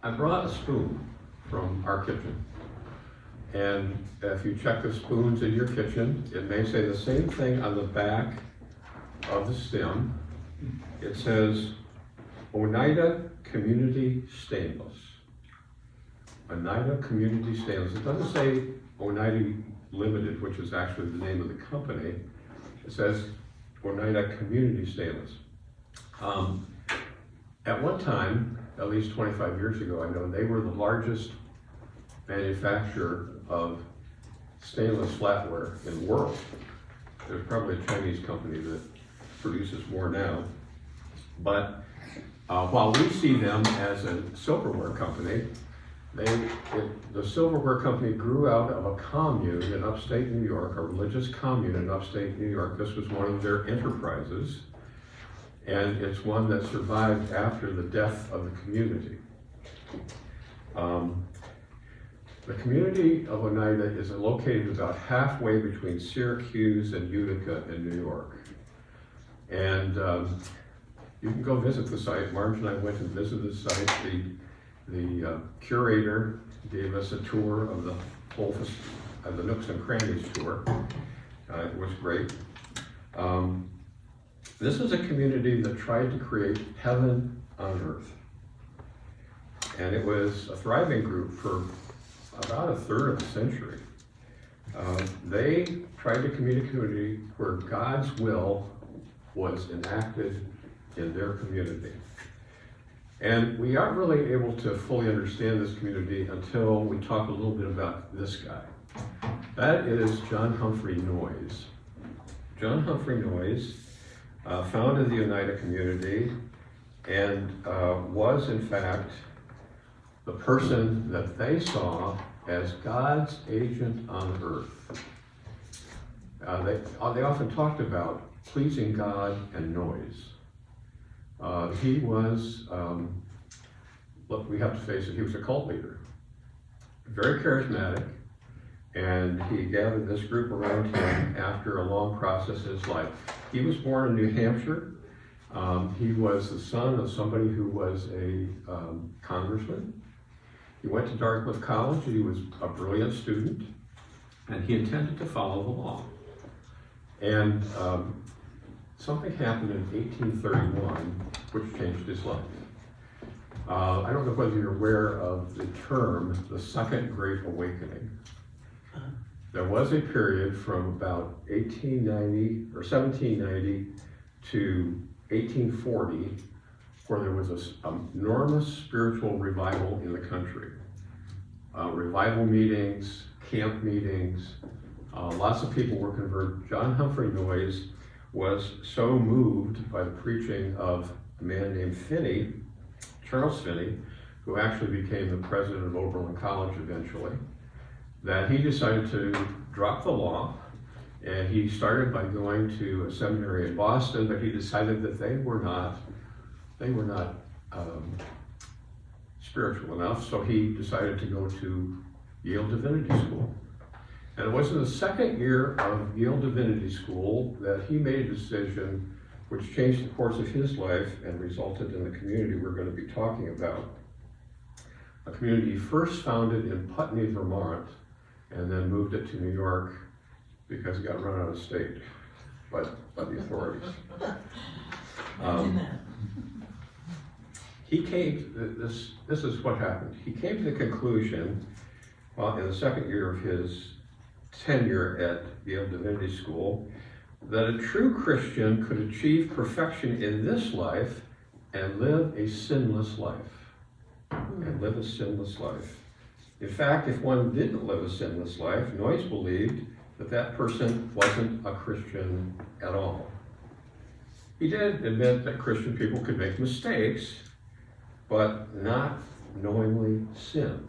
I brought a spoon from our kitchen. And if you check the spoons in your kitchen, it may say the same thing on the back of the stem. It says Oneida Community Stainless. Oneida Community Stainless. It doesn't say Oneida Limited, which is actually the name of the company. It says Oneida Community Stainless. At one time, at least 25 years ago, I know, they were the largest manufacturer of stainless flatware in the world. There's probably a Chinese company that produces more now. But while we see them as a silverware company, the silverware company grew out of a commune in upstate New York, a religious commune in upstate New York. This was one of their enterprises, and it's one that survived after the death of the community. The community of Oneida is located about halfway between Syracuse and Utica in New York. And you can go visit the site. Marge and I went and visited the site. The curator gave us a tour of the whole, the Nooks and Crannies tour. It was great. This is a community that tried to create heaven on earth. And it was a thriving group for about a third of a century. They tried to create a community where God's will was enacted in their community. And we aren't really able to fully understand this community until we talk a little bit about this guy. That is John Humphrey Noyes. John Humphrey Noyes founded the Oneida Community and was in fact the person that they saw as God's agent on earth. They often talked about pleasing God and noise. He was, look, we have to face it, he was a cult leader. Very charismatic, and he gathered this group around him after a long process in his life. He was born in New Hampshire. He was the son of somebody who was a congressman. He went to Dartmouth College. He was a brilliant student, and he intended to follow the law. And something happened in 1831 which changed his life. I don't know whether you're aware of the term, the Second Great Awakening. There was a period from about 1890 or 1790 to 1840 where there was an enormous spiritual revival in the country. Revival meetings, camp meetings, lots of people were converted. John Humphrey Noyes was so moved by the preaching of a man named Finney, Charles Finney, who actually became the president of Oberlin College eventually, that he decided to drop the law. And he started by going to a seminary in Boston, but he decided that they were not spiritual enough, so he decided to go to Yale Divinity School. And it was in the second year of Yale Divinity School that he made a decision which changed the course of his life and resulted in the community we're going to be talking about. A community first founded in Putney, Vermont, and then moved it to New York because it got run out of state by the authorities. He came, this is what happened. He came to the conclusion, in the second year of his tenure at Yale Divinity School, that a true Christian could achieve perfection in this life and live a sinless life. In fact, if one didn't live a sinless life, Noyes believed that that person wasn't a Christian at all. He did admit that Christian people could make mistakes, but not knowingly sin.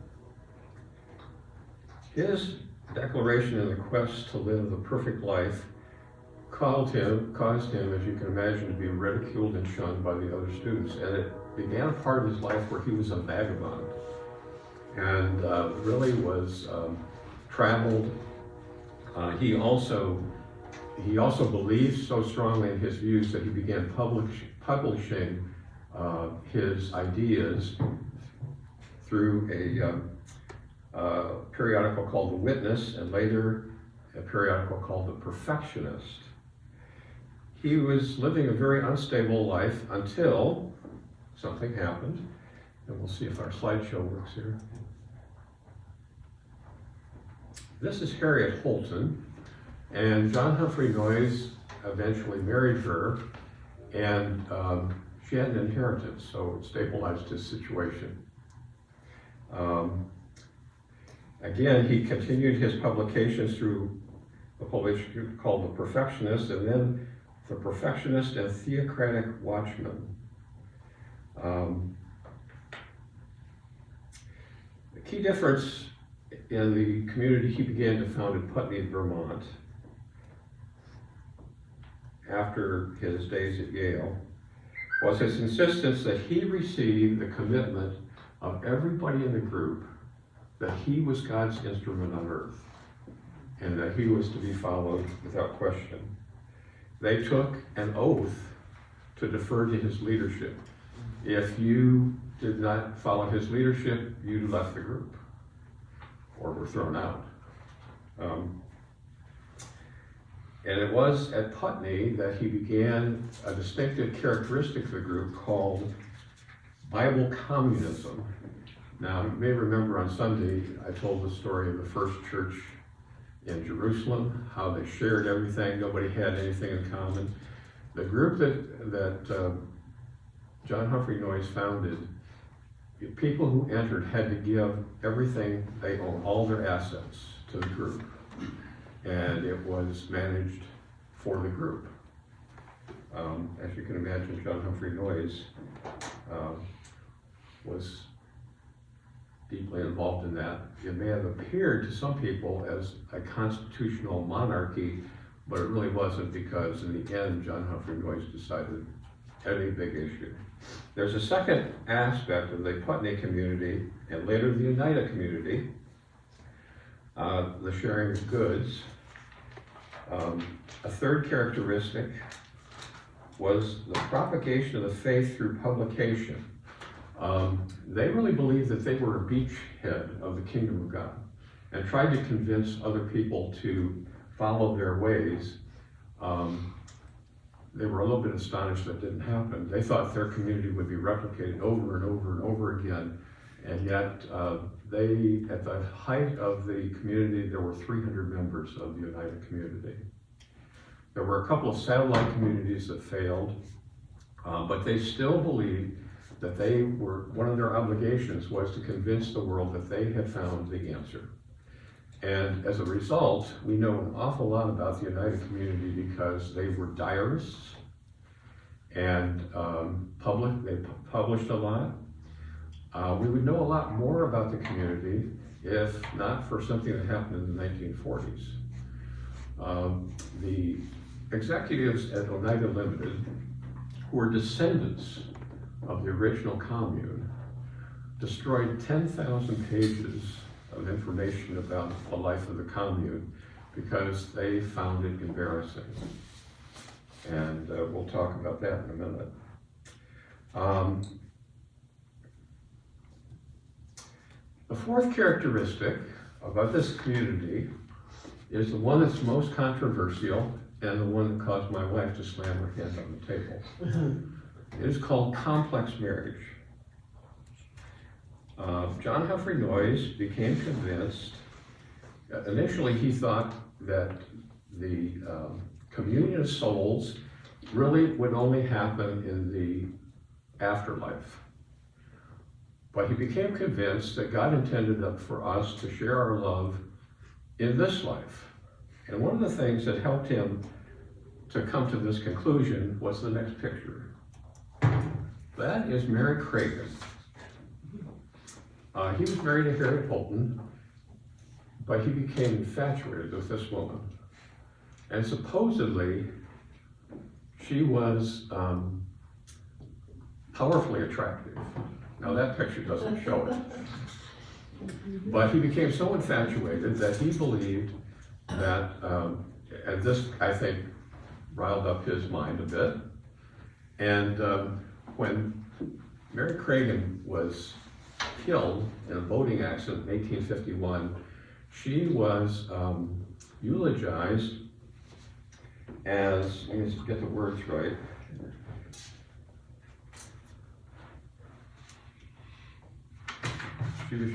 His declaration in the quest to live the perfect life caused him, as you can imagine, to be ridiculed and shunned by the other students. And it began a part of his life where he was a vagabond and really was traveled. He also believed so strongly in his views that he began publishing his ideas through a periodical called The Witness, and later a periodical called The Perfectionist. He was living a very unstable life until something happened, and we'll see if our slideshow works here. This is Harriet Holton, and John Humphrey Noyes eventually married her, and she had an inheritance, so it stabilized his situation. Again, he continued his publications through a publication called The Perfectionist, and then The Perfectionist and Theocratic Watchman. The key difference in the community he began to found in Putney, Vermont, after his days at Yale, was his insistence that he receive the commitment of everybody in the group that he was God's instrument on earth, and that he was to be followed without question. They took an oath to defer to his leadership. If you did not follow his leadership, you left the group or were thrown out. And it was at Putney that he began a distinctive characteristic of the group called Bible communism. Now, you may remember on Sunday, I told the story of the first church in Jerusalem, how they shared everything, nobody had anything in common. The group that John Humphrey Noyes founded, the people who entered had to give everything they owned, all their assets, to the group. And it was managed for the group. As you can imagine, John Humphrey Noyes was deeply involved in that. It may have appeared to some people as a constitutional monarchy, but it really wasn't, because in the end, John Humphrey Noyes decided any big issue. There's a second aspect of the Putney community, and later the Oneida community, the sharing of goods. A third characteristic was the propagation of the faith through publication. They really believed that they were a beachhead of the kingdom of God, and tried to convince other people to follow their ways. They were a little bit astonished that didn't happen. They thought their community would be replicated over and over and over again, and yet they, at the height of the community, there were 300 members of the Oneida community. There were a couple of satellite communities that failed, but they still believed that one of their obligations was to convince the world that they had found the answer. And as a result, we know an awful lot about the Oneida community because they were diarists, and they published a lot. We would know a lot more about the community if not for something that happened in the 1940s. The executives at Oneida Limited, who were descendants of the original commune, destroyed 10,000 pages of information about the life of the commune because they found it embarrassing. And we'll talk about that in a minute. The fourth characteristic about this community is the one that's most controversial and the one that caused my wife to slam her hand on the table. It is called complex marriage. John Humphrey Noyes became convinced, initially he thought that the communion of souls really would only happen in the afterlife. But he became convinced that God intended for us to share our love in this life. And one of the things that helped him to come to this conclusion was the next picture. That is Mary Cragen. He was married to Harriet Holton, but he became infatuated with this woman. And supposedly, she was powerfully attractive. Now that picture doesn't show it. But he became so infatuated that he believed that, and this, I think, riled up his mind a bit. And when Mary Cragen was killed in a boating accident in 1851, she was eulogized as, let me just get the words right. She was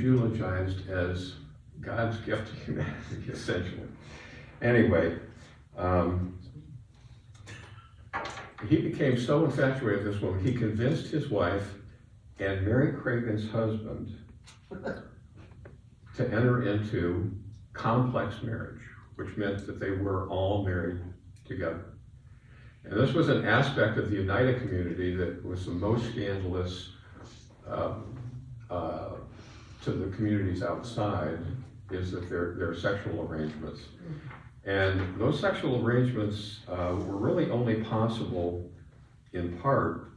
eulogized as God's gift to humanity, essentially. Anyway, he became so infatuated with this woman, he convinced his wife and Mary Craven's husband to enter into complex marriage, which meant that they were all married together. And this was an aspect of the Oneida community that was the most scandalous to the communities outside, is that their sexual arrangements. And those sexual arrangements were really only possible in part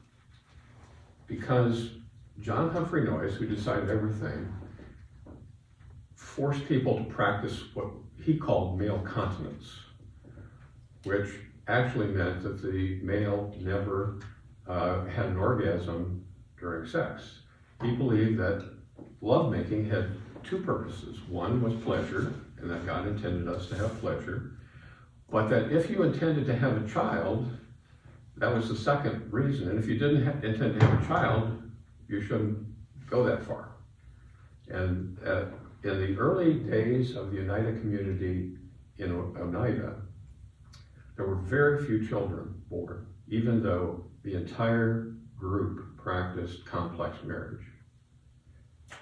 because John Humphrey Noyes, who decided everything, forced people to practice what he called male continence, which actually meant that the male never had an orgasm during sex. He believed that lovemaking had two purposes. One was pleasure, and that God intended us to have pleasure, but that if you intended to have a child, that was the second reason. And if you didn't intend to have a child, you shouldn't go that far. And in the early days of the Oneida community in Oneida, there were very few children born, even though the entire group practiced complex marriage.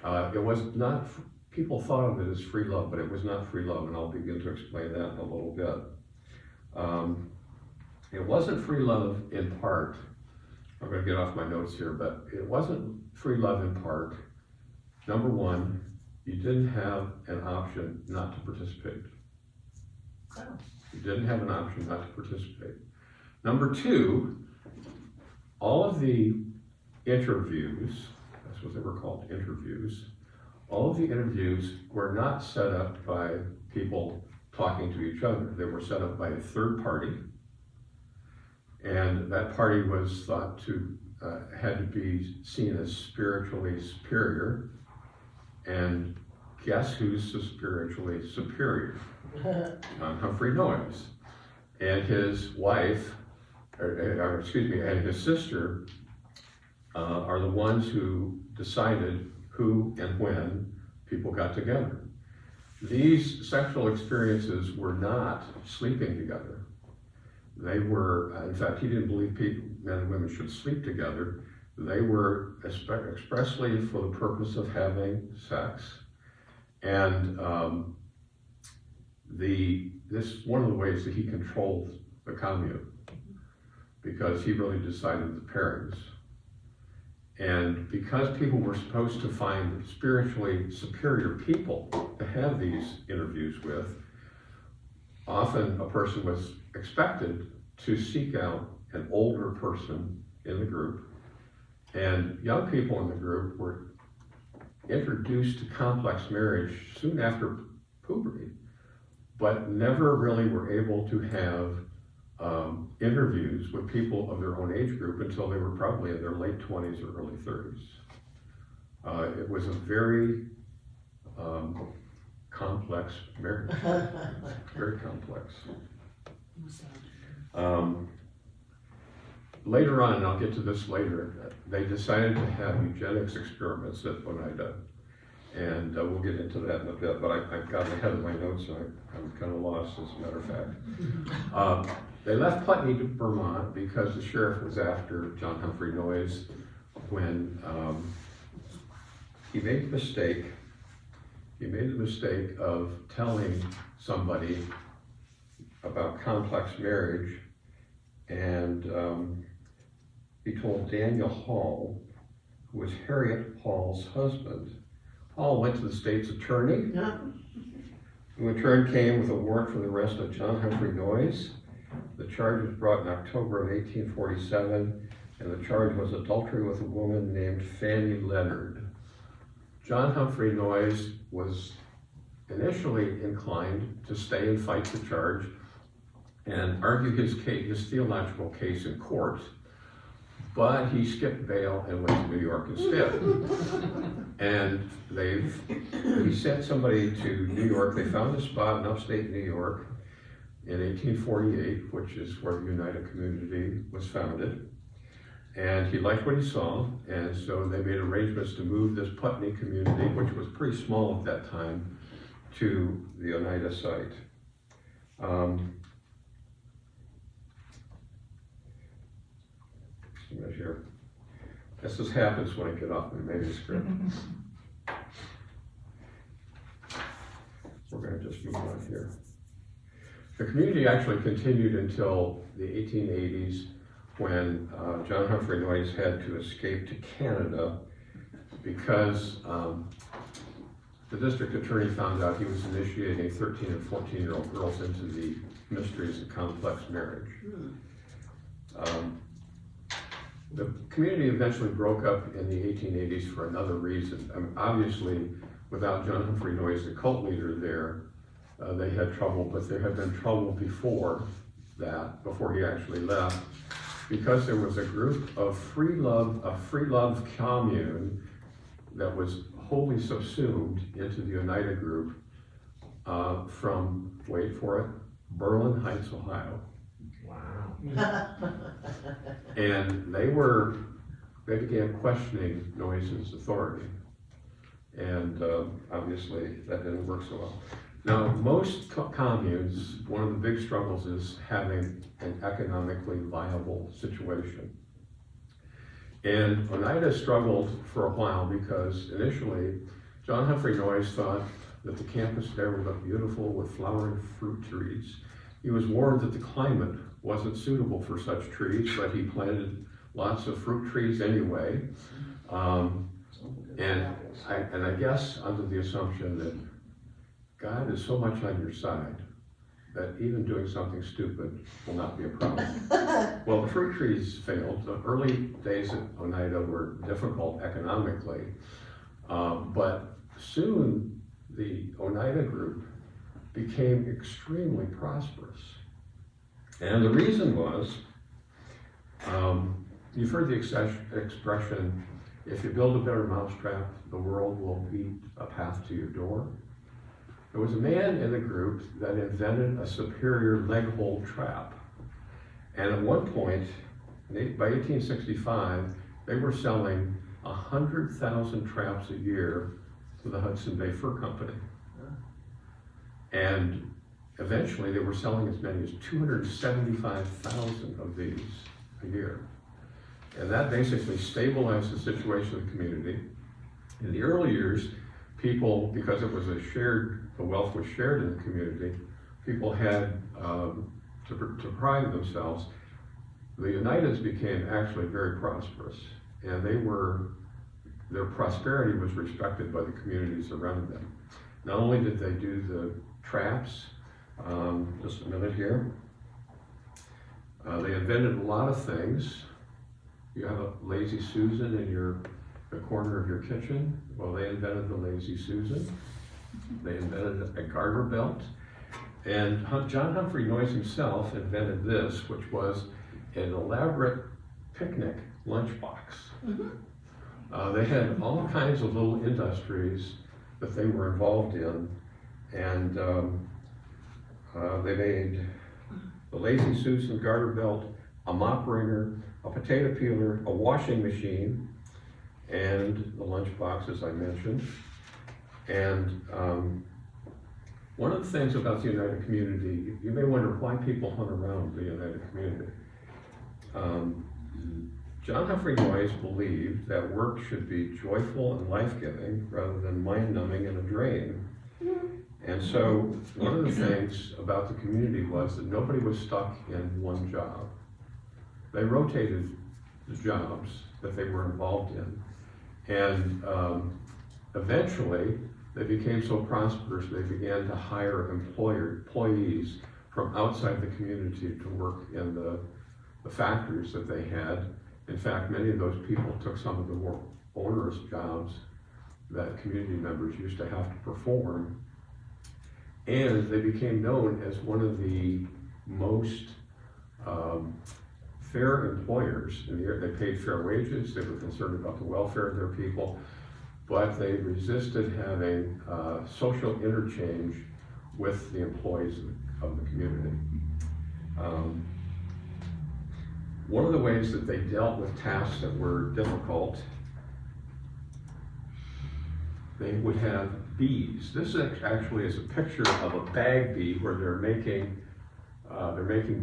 It was not, people thought of it as free love, but it was not free love, and I'll begin to explain that in a little bit. It wasn't free love in part. I'm going to get off my notes here, but it wasn't free love in part. Number one, you didn't have an option not to participate. You didn't have an option not to participate. Number two, all of the interviews, that's what they were called, interviews, all of the interviews were not set up by people talking to each other. They were set up by a third party, and that party was thought to, had to be seen as spiritually superior, and guess who's spiritually superior? Humphrey Noyes. And his wife, and his sister are the ones who decided who and when people got together. These sexual experiences were not sleeping together. They were, in fact, he didn't believe men and women should sleep together. They were expressly for the purpose of having sex. And this is one of the ways that he controlled the commune, because he really decided the pairings. And because people were supposed to find spiritually superior people to have these interviews with, often a person was expected to seek out an older person in the group, and young people in the group were introduced to complex marriage soon after puberty, but never really were able to have interviews with people of their own age group until they were probably in their late 20s or early 30s. It was a very complex marriage, very complex. Later on, and I'll get to this later, they decided to have eugenics experiments at Oneida, and we'll get into that in a bit, but I've gotten ahead of my notes, and I'm kind of lost, as a matter of fact. They left Putney to Vermont because the sheriff was after John Humphrey Noyes when he made the mistake of telling somebody about complex marriage, and he told Daniel Hall, who was Harriet Hall's husband. Hall went to the state's attorney, who in turn came with a warrant for the arrest of John Humphrey Noyes. The charge was brought in October of 1847, and the charge was adultery with a woman named Fanny Leonard. John Humphrey Noyes was initially inclined to stay and fight the charge and argue his theological case in court, but he skipped bail and went to New York instead. And he sent somebody to New York. They found a spot in upstate New York in 1848, which is where the Oneida Community was founded. And he liked what he saw, and so they made arrangements to move this Putney community, which was pretty small at that time, to the Oneida site. Here. This just happens when I get off my manuscript. We're going to just move on here. The community actually continued until the 1880s, when John Humphrey Noyes had to escape to Canada because the district attorney found out he was initiating 13 and 14-year-old girls into the mysteries of complex marriage. The community eventually broke up in the 1880s for another reason. Obviously, without John Humphrey Noyes, the cult leader there, they had trouble, but there had been trouble before that, before he actually left, because there was a group of a free love commune that was wholly subsumed into the Oneida group from, wait for it, Berlin Heights, Ohio. Wow. And they began questioning Noyes' authority. And obviously that didn't work so well. Now, most communes, one of the big struggles is having an economically viable situation. And Oneida struggled for a while because initially, John Humphrey Noyes thought that the campus there would look beautiful with flowering fruit trees. He was warned that the climate wasn't suitable for such trees, but he planted lots of fruit trees anyway. And I guess under the assumption that God is so much on your side that even doing something stupid will not be a problem. Well, the fruit trees failed. The early days at Oneida were difficult economically, but soon the Oneida group became extremely prosperous. And the reason was, you've heard the expression, if you build a better mousetrap, the world will beat a path to your door. There was a man in the group that invented a superior leg hole trap. And at one point, by 1865, they were selling 100,000 traps a year to the Hudson Bay Fur Company. And eventually they were selling as many as 275,000 of these a year. And that basically stabilized the situation of the community. In the early years, people, because it was the wealth was shared in the community, people had to pride themselves. The Oneidas became actually very prosperous, and their prosperity was respected by the communities around them. Not only did they do the traps, just a minute here, they invented a lot of things. You have a Lazy Susan in the corner of your kitchen. Well, they invented the Lazy Susan. They invented a garter belt. And John Humphrey Noyes himself invented this, which was an elaborate picnic lunchbox. Mm-hmm. They had all kinds of little industries that they were involved in. And they made the Lazy Susan garter belt, a mop wringer, a potato peeler, a washing machine, and the lunchbox, as I mentioned. And one of the things about the Oneida community, you may wonder why people hung around the Oneida community. John Humphrey Noyes believed that work should be joyful and life-giving rather than mind-numbing and a drain. And so one of the things about the community was that nobody was stuck in one job. They rotated the jobs that they were involved in. And eventually, they became so prosperous, they began to hire employees from outside the community to work in the factories that they had. In fact, many of those people took some of the more onerous jobs that community members used to have to perform. And they became known as one of the most fair employers. They paid fair wages, they were concerned about the welfare of their people, but they resisted having social interchange with the employees of the community. One of the ways that they dealt with tasks that were difficult, they would have bees. This actually is a picture of a bag bee where they're making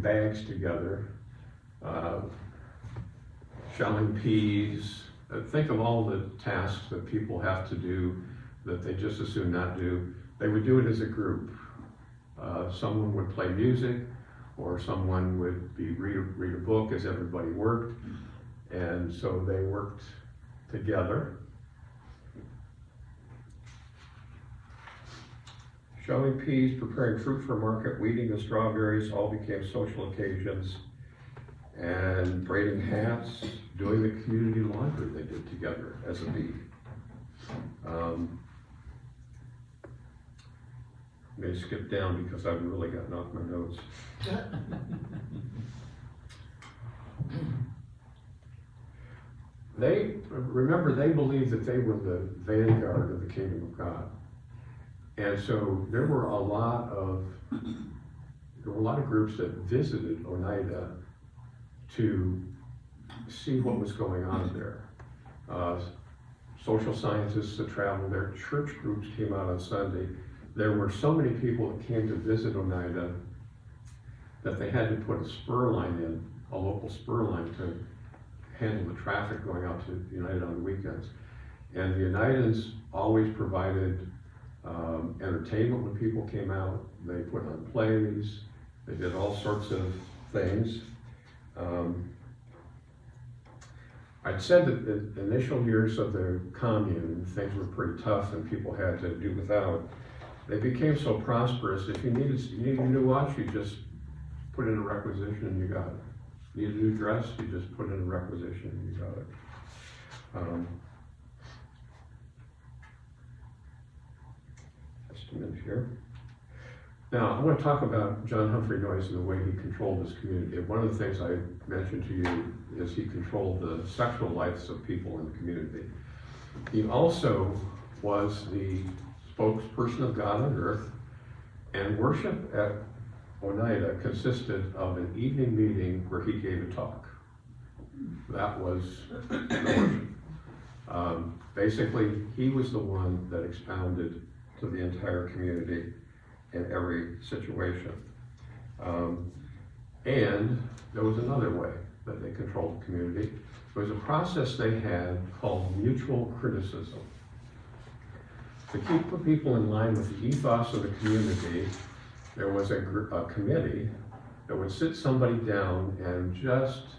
bags together, shelling peas. Think of all the tasks that people have to do that they just as soon not do. They would do it as a group. Someone would play music, or someone would read a book as everybody worked, and so they worked together. Shelling peas, preparing fruit for market, weeding the strawberries all became social occasions, and braiding hats, doing the community laundry they did together as a bee. I'm going to skip down because I've really gotten off my notes. They believed that they were the vanguard of the kingdom of God. And so there were a lot of groups that visited Oneida to see what was going on there. Social scientists that traveled there, church groups came out on Sunday. There were so many people that came to visit Oneida that they had to put a spur line in, a local spur line, to handle the traffic going out to Oneida on the weekends. And the Oneidans always provided entertainment when people came out. They put on plays, they did all sorts of things. I'd said that the initial years of the commune, things were pretty tough and people had to do without. They became so prosperous, if you needed a new watch, you just put in a requisition and you got it. Need a new dress, you just put in a requisition and you got it. Just a minute here. Now, I want to talk about John Humphrey Noyes and the way he controlled his community. One of the things I mentioned to you is he controlled the sexual lives of people in the community. He also was the spokesperson of God on earth, and worship at Oneida consisted of an evening meeting where he gave a talk. That was the worship. Basically, he was the one that expounded to the entire community in every situation. And there was another way that they controlled the community. There was a process they had called mutual criticism. To keep the people in line with the ethos of the community, there was a committee that would sit somebody down and just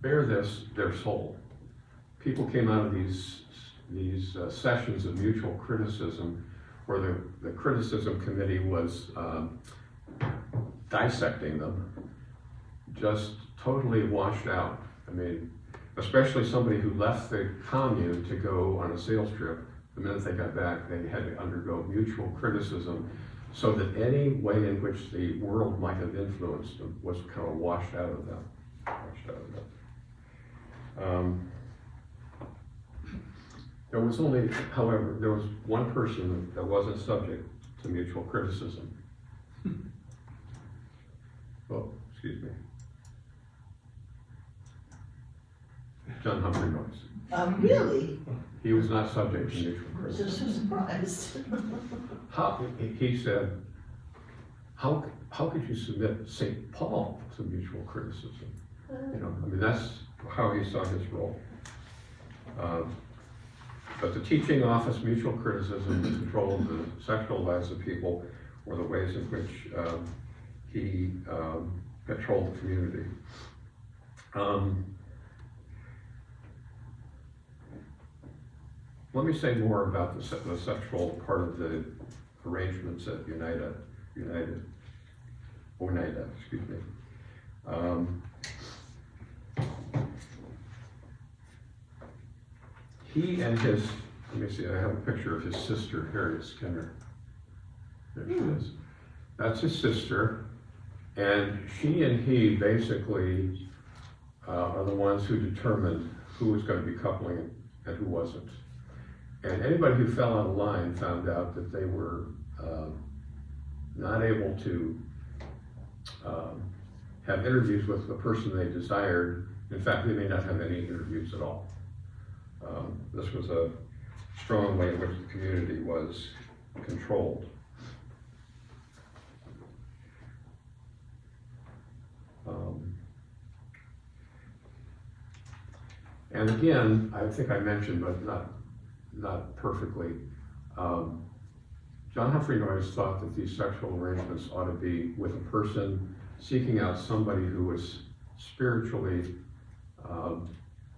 bare their soul. People came out of these sessions of mutual criticism where the criticism committee was dissecting them, just totally washed out. I mean, especially somebody who left the commune to go on a sales trip. The minute they got back, they had to undergo mutual criticism so that any way in which the world might have influenced them was kind of washed out of them. There was only, however, there was one person that wasn't subject to mutual criticism. Oh, excuse me. John Humphrey Noyes. Really? He was not subject to mutual I'm so criticism. surprised. He said, how could you submit St. Paul to mutual criticism? You know, I mean, that's how he saw his role. But the teaching office, mutual criticism, the control of the sexual lives of people were the ways in which he controlled the community. Let me say more about the sexual part of the arrangements at Oneida, excuse me. He and his, let me see, I have a picture of his sister, Harriet Skinner. There she is. That's his sister. And she and he basically are the ones who determined who was going to be coupling and who wasn't. And anybody who fell out of line found out that they were not able to have interviews with the person they desired. In fact, they may not have any interviews at all. This was a strong way in which the community was controlled. And again, I think I mentioned, but not perfectly, John Humphrey Noyes thought that these sexual arrangements ought to be with a person seeking out somebody who was spiritually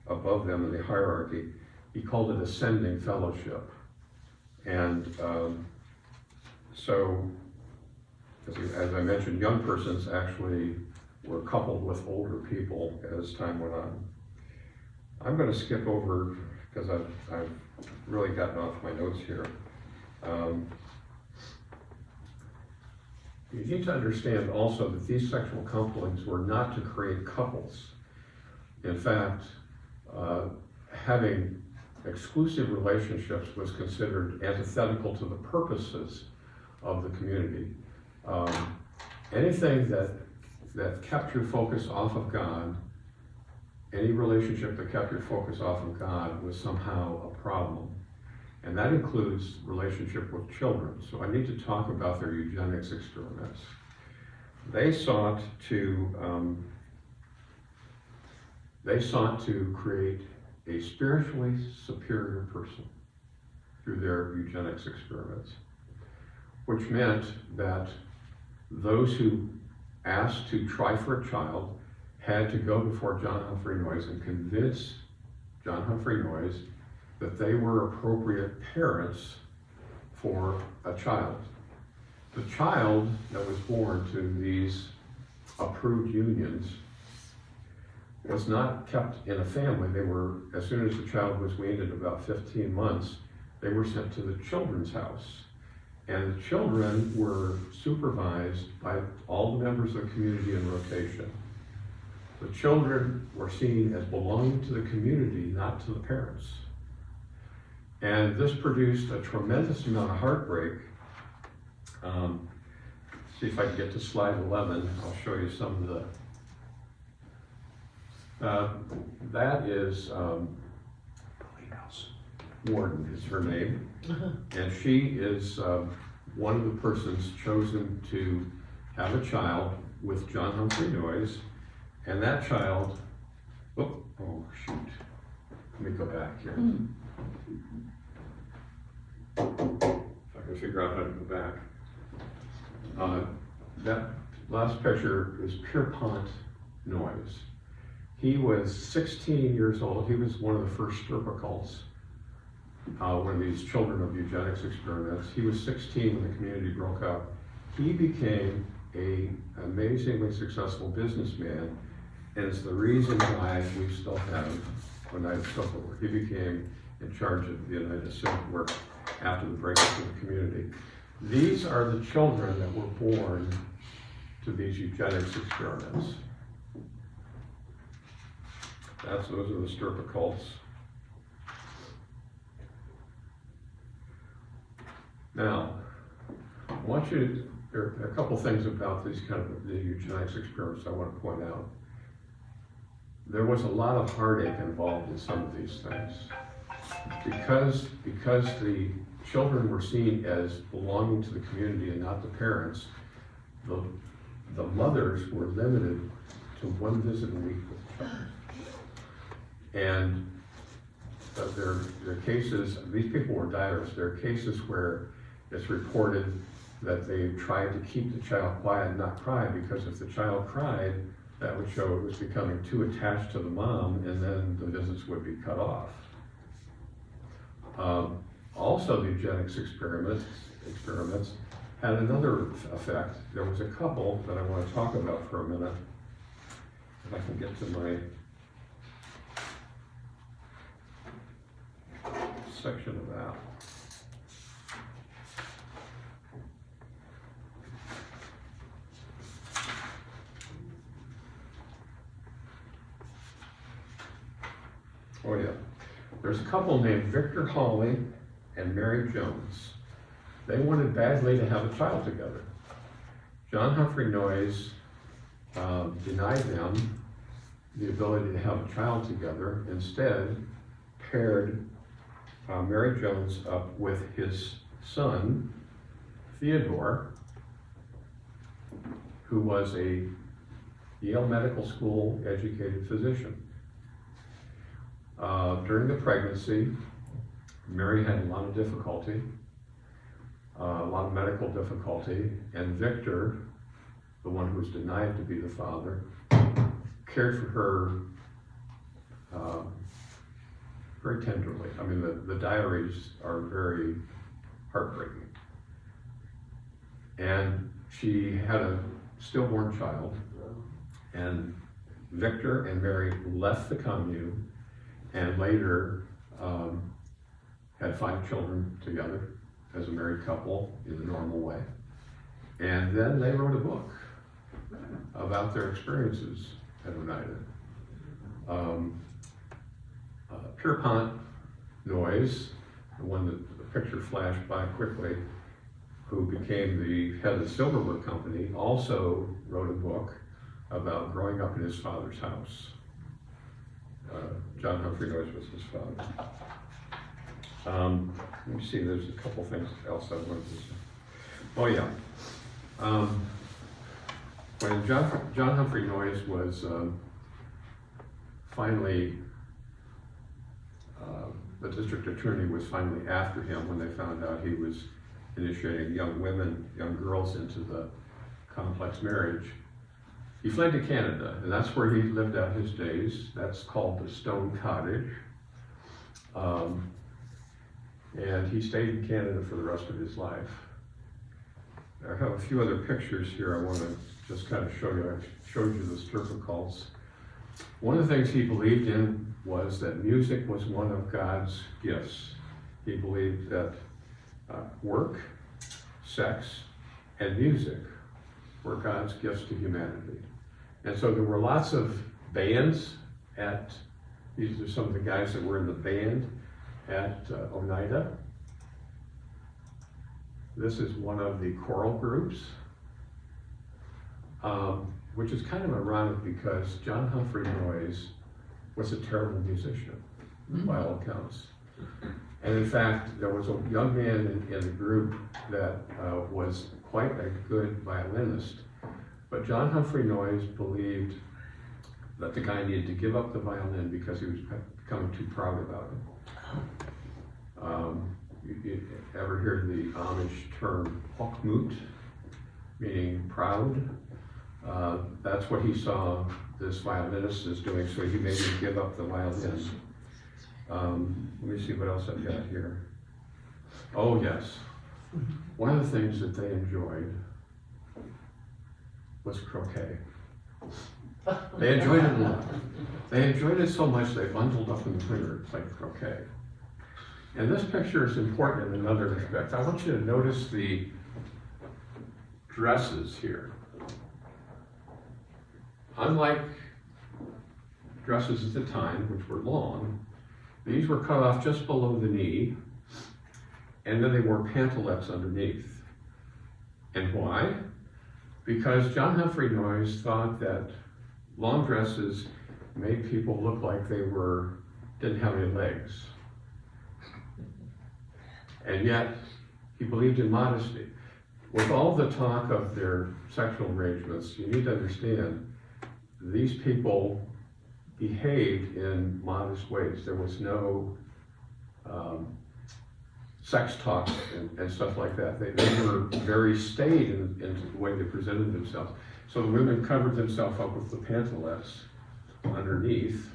above them in the hierarchy. He called it ascending fellowship. And so, as I mentioned, young persons actually were coupled with older people as time went on. I'm going to skip over, because I've really gotten off my notes here. You need to understand also that these sexual couplings were not to create couples. In fact, having exclusive relationships was considered antithetical to the purposes of the community. Anything that kept your focus off of God, any relationship that kept your focus off of God was somehow a problem. And that includes relationship with children. So I need to talk about their eugenics experiments. They sought to create a spiritually superior person through their eugenics experiments, which meant that those who asked to try for a child had to go before John Humphrey Noyes and convince John Humphrey Noyes that they were appropriate parents for a child. The child that was born to these approved unions was not kept in a family. They were, as soon as the child was weaned at about 15 months, they were sent to the children's house. And the children were supervised by all the members of the community in rotation. The children were seen as belonging to the community, not to the parents. And this produced a tremendous amount of heartbreak. See if I can get to slide 11. I'll show you some of the, that is Warden is her name. And she is one of the persons chosen to have a child with John Humphrey Noyes. And that child, oh shoot, let me go back here. If I can figure out how to go back. That last picture is Pierpont Noyes. He was 16 years old. He was one of the first Stirpicults, one of these children of eugenics experiments. He was 16 when the community broke up. He became an amazingly successful businessman, and it's the reason why we still have Oneida Civil War. He became in charge of the Oneida Civil War after the breakup of the community. These are the children that were born to these eugenics experiments. Those are the Stirpicults. Now, I want you to, there are a couple things about these kind of the eugenics experiments I want to point out. There was a lot of heartache involved in some of these things. Because the children were seen as belonging to the community and not the parents, the mothers were limited to one visit a week with the child. And there are cases, these people were diarists, there are cases where it's reported that they tried to keep the child quiet and not cry, because if the child cried, that would show it was becoming too attached to the mom, and then the visits would be cut off. Also, the eugenics experiments had another effect. There was a couple that I want to talk about for a minute, if I can get to my section of that. Oh, yeah. There's a couple named Victor Hawley and Mary Jones. They wanted badly to have a child together. John Humphrey Noyes denied them the ability to have a child together, instead paired Mary Jones up with his son, Theodore, who was a Yale Medical School educated physician. During the pregnancy, Mary had a lot of difficulty, a lot of medical difficulty, and Victor, the one who was denied to be the father, cared for her very tenderly. I mean, the diaries are very heartbreaking. And she had a stillborn child, and Victor and Mary left the commune and later had 5 children together as a married couple in the normal way. And then they wrote a book about their experiences at Oneida. Pierpont Noyes, the one that the picture flashed by quickly, who became the head of the Silverwood Company, also wrote a book about growing up in his father's house. John Humphrey Noyes was his father. Let me see, there's a couple things else I wanted to say. Oh yeah. When John Humphrey Noyes was finally, the district attorney was finally after him when they found out he was initiating young girls into the complex marriage. He fled to Canada, and that's where he lived out his days. That's called the Stone Cottage. And he stayed in Canada for the rest of his life. I have a few other pictures here I want to just kind of show you. I showed you the Sturpicals. One of the things he believed in was that music was one of God's gifts. He believed that work, sex, and music were God's gifts to humanity. And so there were lots of bands these are some of the guys that were in the band at Oneida. This is one of the choral groups, which is kind of ironic because John Humphrey Noyes was a terrible musician, by all accounts. And in fact, there was a young man in the group that was quite a good violinist, but John Humphrey Noyes believed that the guy needed to give up the violin because he was becoming too proud about it. You ever hear the Amish term hochmut, meaning proud? That's what he saw this violinist as doing, so he made him give up the violin. Let me see what else I've got here. Oh yes, one of the things that they enjoyed was croquet. They enjoyed it a lot. They enjoyed it so much they bundled up in the winter and played croquet. And this picture is important in another respect. I want you to notice the dresses here. Unlike dresses at the time, which were long, these were cut off just below the knee, and then they wore pantalettes underneath. And why? Because John Humphrey Noyes thought that long dresses made people look like they didn't have any legs. And yet, he believed in modesty. With all the talk of their sexual arrangements, you need to understand these people behaved in modest ways. There was no sex talk and stuff like that. They were very staid in the way they presented themselves. So the women covered themselves up with the pantalettes underneath.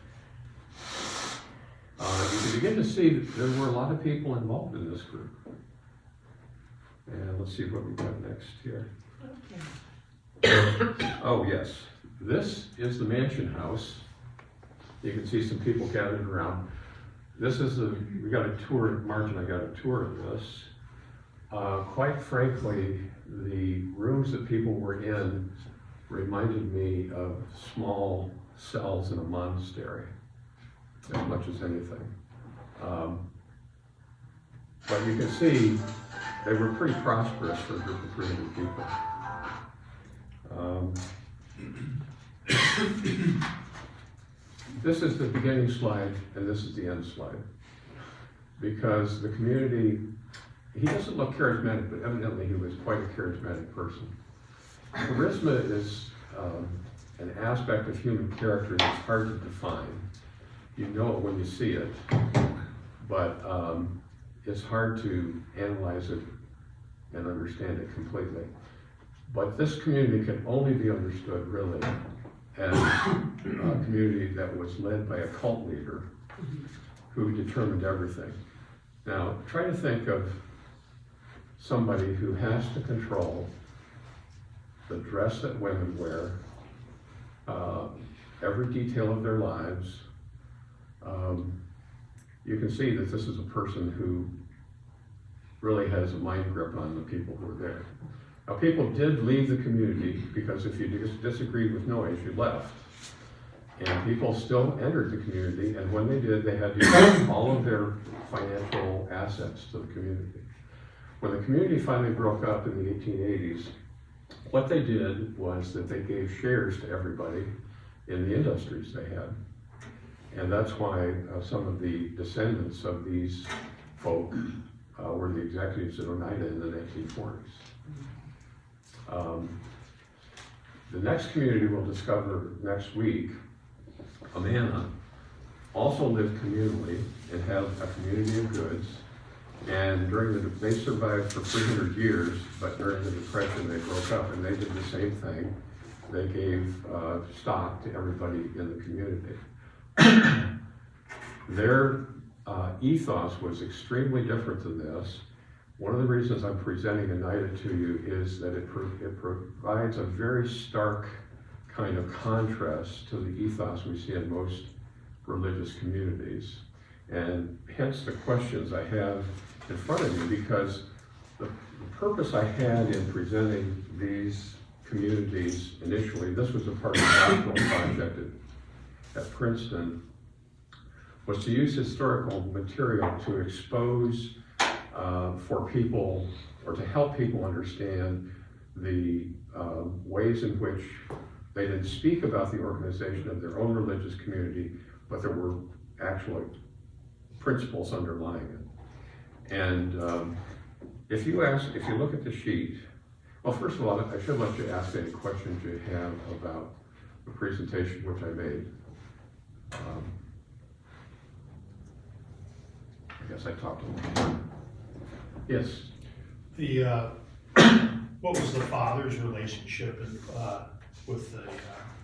You can begin to see that there were a lot of people involved in this group. And let's see what we've got next here. Okay. Oh yes, this is the mansion house. You can see some people gathered around. This is we got a tour, Marge and I got a tour of this. Quite frankly, the rooms that people were in reminded me of small cells in a monastery. as much as anything. But you can see they were pretty prosperous for a group of 300 people. This is the beginning slide, and this is the end slide. Because the community, he doesn't look charismatic, but evidently he was quite a charismatic person. Charisma is an aspect of human character that's hard to define. You know it when you see it, but it's hard to analyze it and understand it completely. But this community can only be understood really as a community that was led by a cult leader who determined everything. Now, try to think of somebody who has to control the dress that women wear, every detail of their lives. You can see that this is a person who really has a mind grip on the people who are there. Now, people did leave the community because if you disagreed with noise, you left. And people still entered the community, and when they did, they had to give all of their financial assets to the community. When the community finally broke up in the 1880s, what they did was that they gave shares to everybody in the industries they had. And that's why some of the descendants of these folk were the executives at Oneida in the 1940s. The next community we'll discover next week, Amana, also lived communally and had a community of goods. And they survived for 300 years, but during the Depression they broke up and they did the same thing. They gave stock to everybody in the community. Their ethos was extremely different than this. One of the reasons I'm presenting Oneida to you is that it provides a very stark kind of contrast to the ethos we see in most religious communities. And hence the questions I have in front of you, because the purpose I had in presenting these communities initially, this was a part of the doctoral project at Princeton, was to use historical material to expose for people, or to help people understand the ways in which they didn't speak about the organization of their own religious community, but there were actually principles underlying it. And if you look at the sheet, well, first of all, I should let you ask any questions you have about the presentation which I made. I guess I talked a little bit. Yes. What was the father's relationship with the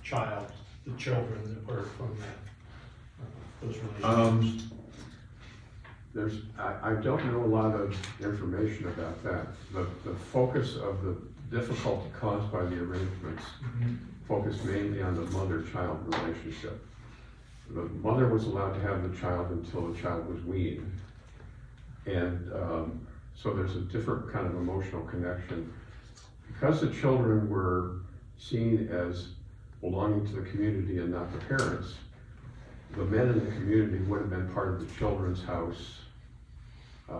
child, the children that were from those relationships? I don't know a lot of information about that. The focus of the difficulty caused by the arrangements focused mainly on the mother-child relationship. The mother was allowed to have the child until the child was weaned. And so there's a different kind of emotional connection. Because the children were seen as belonging to the community and not the parents, the men in the community would have been part of the children's house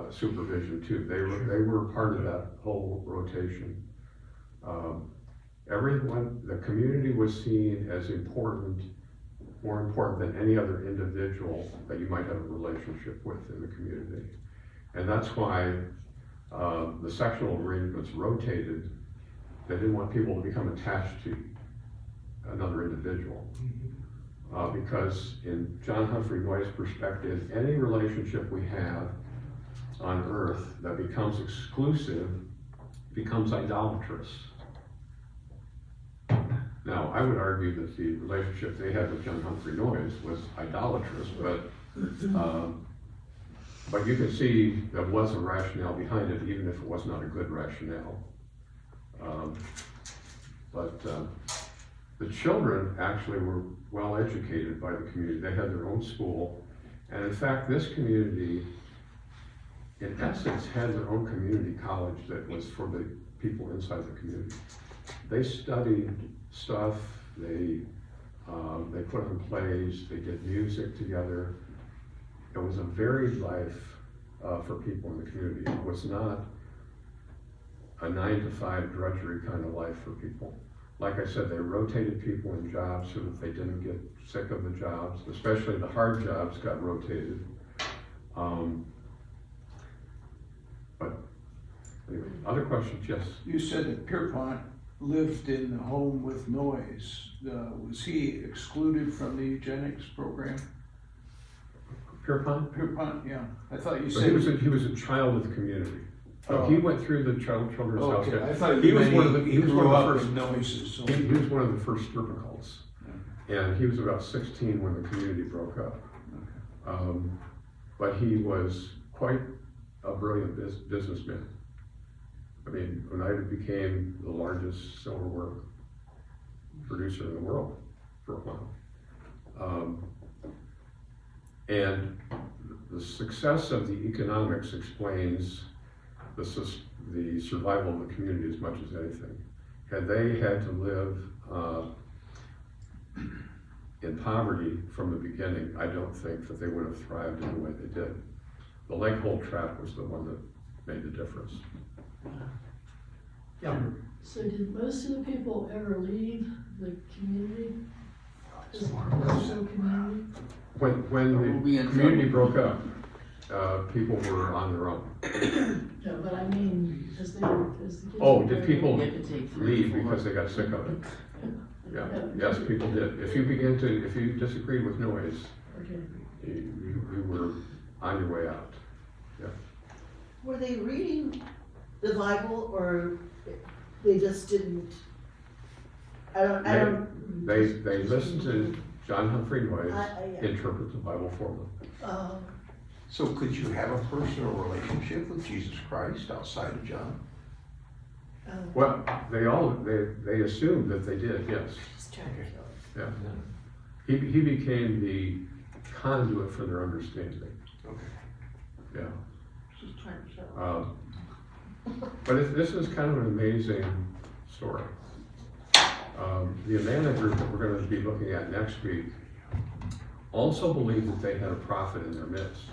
supervision too. They were part of that whole rotation. The community was seen as important, more important than any other individual that you might have a relationship with in the community. And that's why the sectional arrangements rotated. They didn't want people to become attached to another individual. Because in John Humphrey Noyes' perspective, any relationship we have on earth that becomes exclusive becomes idolatrous. Now, I would argue that the relationship they had with John Humphrey Noyes was idolatrous, but you can see there was a rationale behind it, even if it was not a good rationale. The children actually were well educated by the community. They had their own school. And in fact, this community, in essence, had their own community college that was for the people inside the community. They studied stuff, they put on plays, they did music together. it was a varied life for people in the community. It was not a 9-to-5 drudgery kind of life for people. Like I said, they rotated people in jobs so that they didn't get sick of the jobs, especially the hard jobs got rotated. But anyway, other questions? Yes. You said that Pierpont lived in the home with noise. Was he excluded from the eugenics program? Pierpont? Pierpont, yeah. I thought you So said. he was a child of the community. So Oh. he went through the children's house. Okay, I thought He you was meant one of the, he he was one grew of up the with first, noises. So. he was one of the first stripper cults. And he was about 16 when the community broke up. But he was quite a brilliant businessman. I mean, Oneida became the largest silverware producer in the world for a while. And the success of the economics explains the survival of the community as much as anything. Had they had to live in poverty from the beginning, I don't think that they would have thrived in the way they did. The leg hold trap was the one that made the difference. Yeah. So did most of the people ever leave the community? This community? When the community broke up, people were on their own. No, but I mean, as the kids. Oh, were did growing people up- You have to take 3 leave or 4. because they got sick of it? Yeah, No. yes, people did. If you disagreed with noise, Okay. you were on your way out. Were they reading the Bible or they just didn't? I don't. They listened to John Humphrey Noyes Yeah. interpret the Bible for them. So could you have a personal relationship with Jesus Christ outside of John? Well, they assumed that they did, yes. Yeah. He became the conduit for their understanding. Okay. Yeah. She's trying to show. But this is kind of an amazing story. The Oneida group that we're going to be looking at next week also believed that they had a prophet in their midst.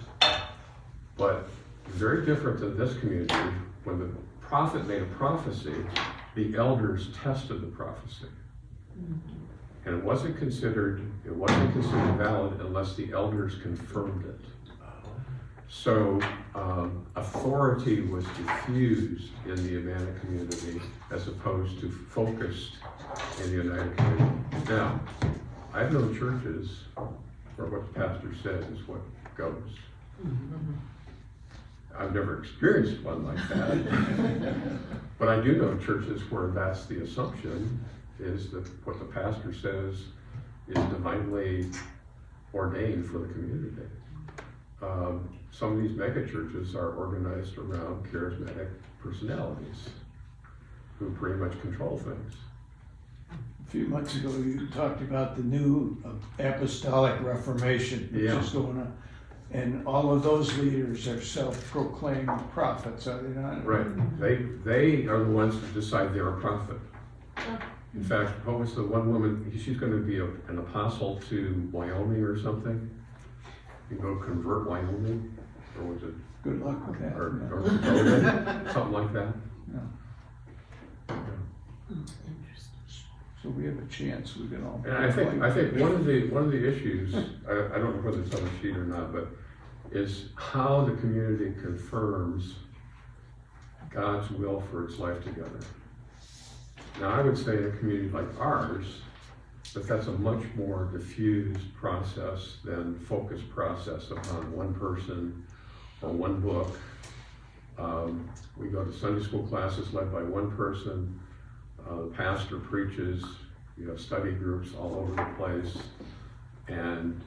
But very different than this community, when the prophet made a prophecy, the elders tested the prophecy. And it wasn't considered valid unless the elders confirmed it. So authority was diffused in the Oneida community as opposed to focused in the Oneida community. Now, I've known churches where what the pastor says is what goes. I've never experienced one like that. But I do know churches where that's the assumption, is that what the pastor says is divinely ordained for the community. Some of these mega churches are organized around charismatic personalities who pretty much control things. A few months ago, you talked about the new apostolic reformation, which Yeah. is going on. And all of those leaders are self-proclaimed prophets, are they not? Right, they are the ones that decide they're a prophet. In fact, what was the one woman, she's gonna be an apostle to Wyoming or something? You go convert Wyoming, or was it, Good luck with that. or yeah. North Dakota, something like that? So we have a chance, we can all. And I think one of the issues, I don't know whether it's on the sheet or not, but is how the community confirms God's will for its life together. Now, I would say in a community like ours, that's a much more diffused process than focused process upon one person or one book. We go to Sunday school classes led by one person. The pastor preaches. You have study groups all over the place. And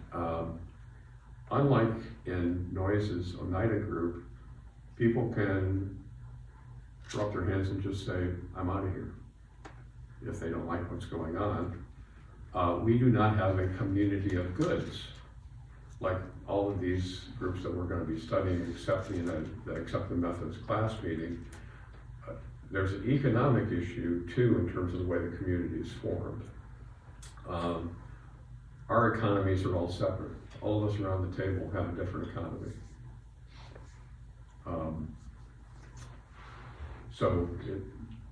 unlike in Noyes' Oneida group, people can throw up their hands and just say, I'm out of here, if they don't like what's going on. We do not have a community of goods like all of these groups that we're going to be studying, except the Methodist class meeting. There's an economic issue too in terms of the way the community is formed. Our economies are all separate. All of us around the table have a different economy.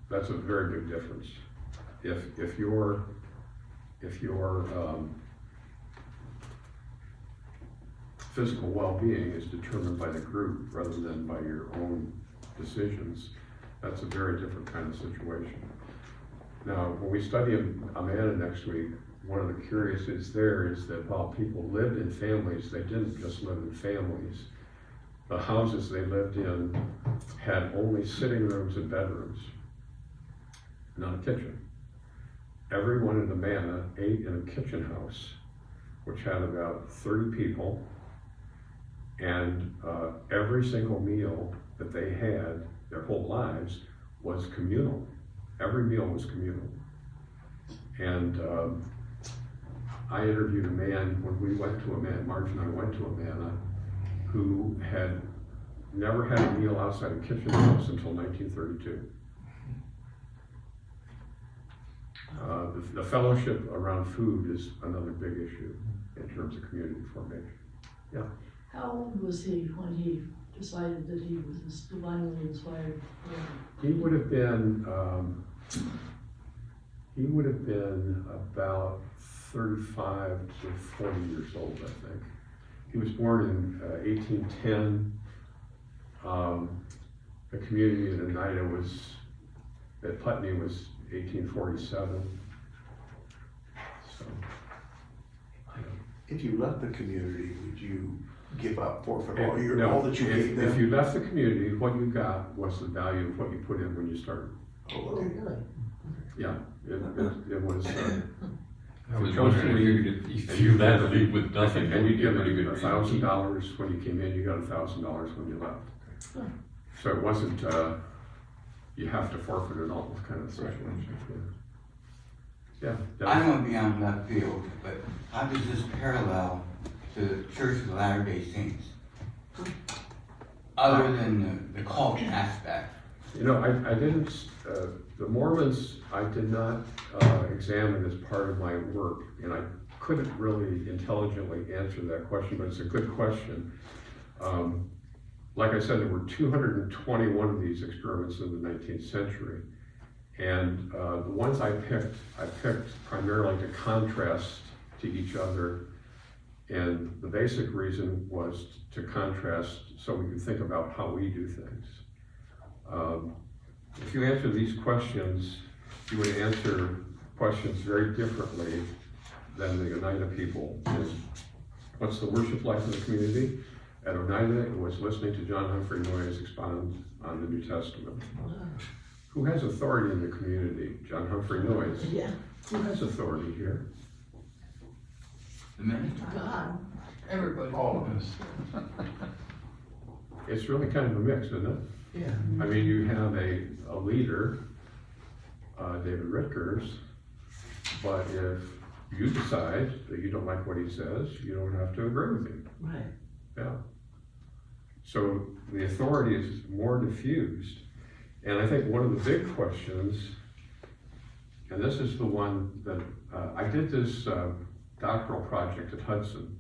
That's a very big difference. If your physical well-being is determined by the group rather than by your own decisions, that's a very different kind of situation. Now, when we study Amanda next week, one of the curiosities there is that while people lived in families, they didn't just live in families. The houses they lived in had only sitting rooms and bedrooms, not a kitchen. Everyone in Amanda ate in a kitchen house, which had about 30 people, and every single meal that they had their whole lives was communal. Every meal was communal. And I interviewed a man when we went to Amana, Marge and I went to Amana, who had never had a meal outside a kitchen house until 1932. The fellowship around food is another big issue in terms of community formation. Yeah. How old was he when he decided that he was this divinely inspired? He would have been about 35 to 40 years old, I think. He was born in 1810. The community in Oneida at Putney was 1847. So, If you left the community, would you give up, forfeit all no, that you gave them? if you left the community, what you got was the value of what you put in when you started. Oh, Oh, okay. really? Yeah, it was. I was wondering if you had to leave with nothing, And you get give pretty it good $1,000 when you came in, you got $1,000 when you left. So it wasn't, you have to forfeit it all kind of situation. Yeah. I'm gonna be on left field, but how does this parallel to the Church of the Latter-day Saints? Other than the cult aspect? You know, I didn't, the Mormons, I did not examine as part of my work, and I couldn't really intelligently answer that question, but it's a good question. Like I said, there were 221 of these experiments in the 19th century. And the ones I picked primarily to contrast to each other. And the basic reason was to contrast so we could think about how we do things. If you answer these questions, you would answer questions very differently than the Oneida people. What's the worship life in the community? At Oneida, it was listening to John Humphrey Noyes expound on the New Testament. Who has authority in the community? John Humphrey Noyes. Yeah, Who has authority here? The minister? God. Everybody. All of us. It's really kind of a mix, isn't it? Yeah. I mean, you have a leader, David Ritkers, but if you decide that you don't like what he says, you don't have to agree with him. Right. Yeah. So the authority is more diffused. And I think one of the big questions, and this is the one that I did this doctoral project at Hudson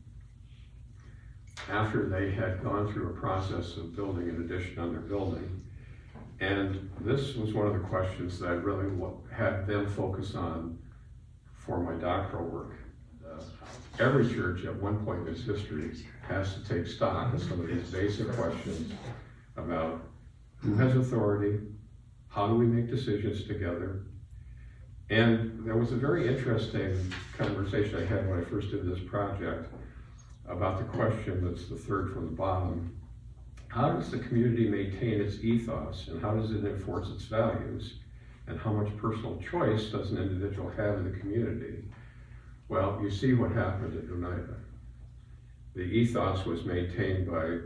after they had gone through a process of building an addition on their building. And this was one of the questions that I really had them focus on for my doctoral work. Every church at one point in its history has to take stock of some of these basic questions about who has authority, how do we make decisions together. And there was a very interesting conversation I had when I first did this project about the question that's the third from the bottom. How does the community maintain its ethos, and how does it enforce its values? And how much personal choice does an individual have in the community? Well, you see what happened at Oneida. The ethos was maintained by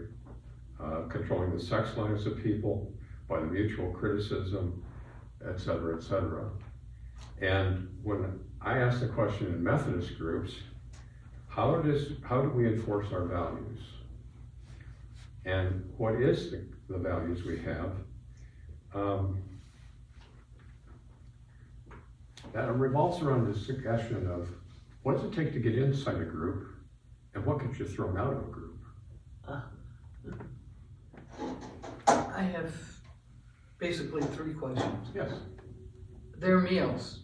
controlling the sex lives of people, by the mutual criticism, et cetera, et cetera. And when I asked the question in Methodist groups, how do we enforce our values? And what is the values we have? That revolves around this question of what does it take to get inside a group, and what gets you thrown out of a group? I have basically 3 questions. Yes. Their meals,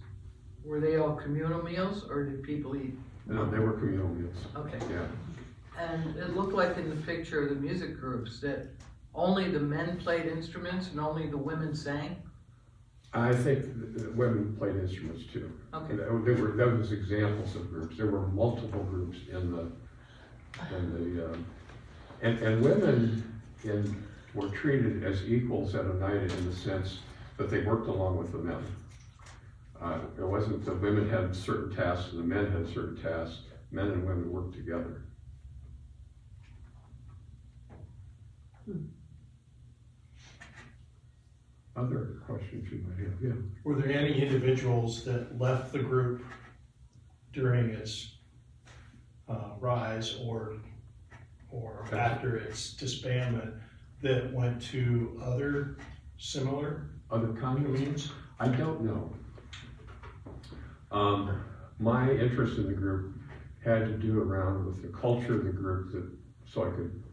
were they all communal meals or did people eat? No, they were communal meals. Okay. Yeah. And it looked like in the picture of the music groups that only the men played instruments and only the women sang? I think the women played instruments too. Okay. That was examples of groups. There were multiple groups and women were treated as equals at Oneida in the sense that they worked along with the men. It wasn't that women had certain tasks and the men had certain tasks. Men and women worked together. Other questions you might have? Yeah. Were there any individuals that left the group during its rise or after its disbandment that went to other similar Other communities? means? I don't know. My interest in the group had to do around with the culture of the group so I could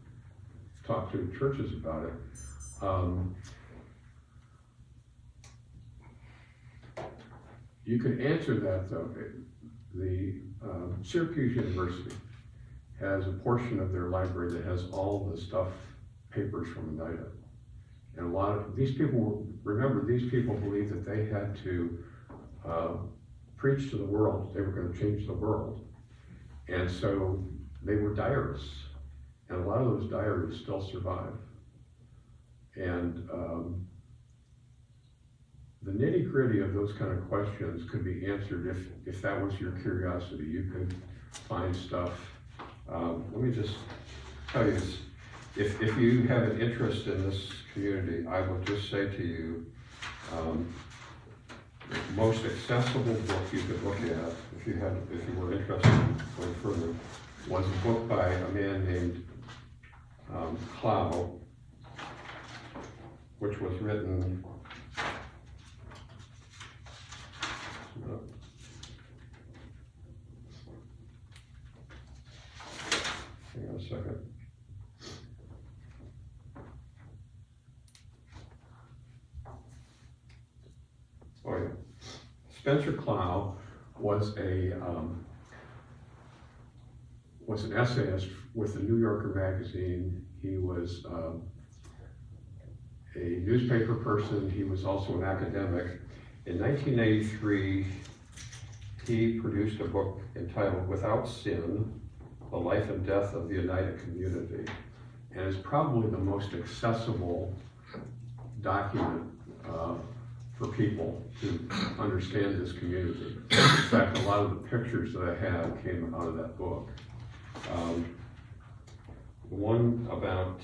talk to churches about it. You can answer that though. The Syracuse University has a portion of their library that has all the papers from Oneida. And a lot of these people, remember, these people believed that they had to preach to the world. They were going to change the world. And so they were diarists. And a lot of those diaries still survive. And the nitty-gritty of those kind of questions could be answered if that was your curiosity. You could find stuff. Let me just tell you this. If you have an interest in this community, I will just say to you, the most accessible book you could look at, if you were interested in going further, was a book by a man named Clow, which was written hang on a second. Oh yeah, Spencer Clow was an essayist with the New Yorker magazine. He was a newspaper person. He was also an academic. In 1983, he produced a book entitled "Without Sin: The Life and Death of the Oneida Community," and it's probably the most accessible document for people to understand this community. In fact, a lot of the pictures that I have came out of that book. One about,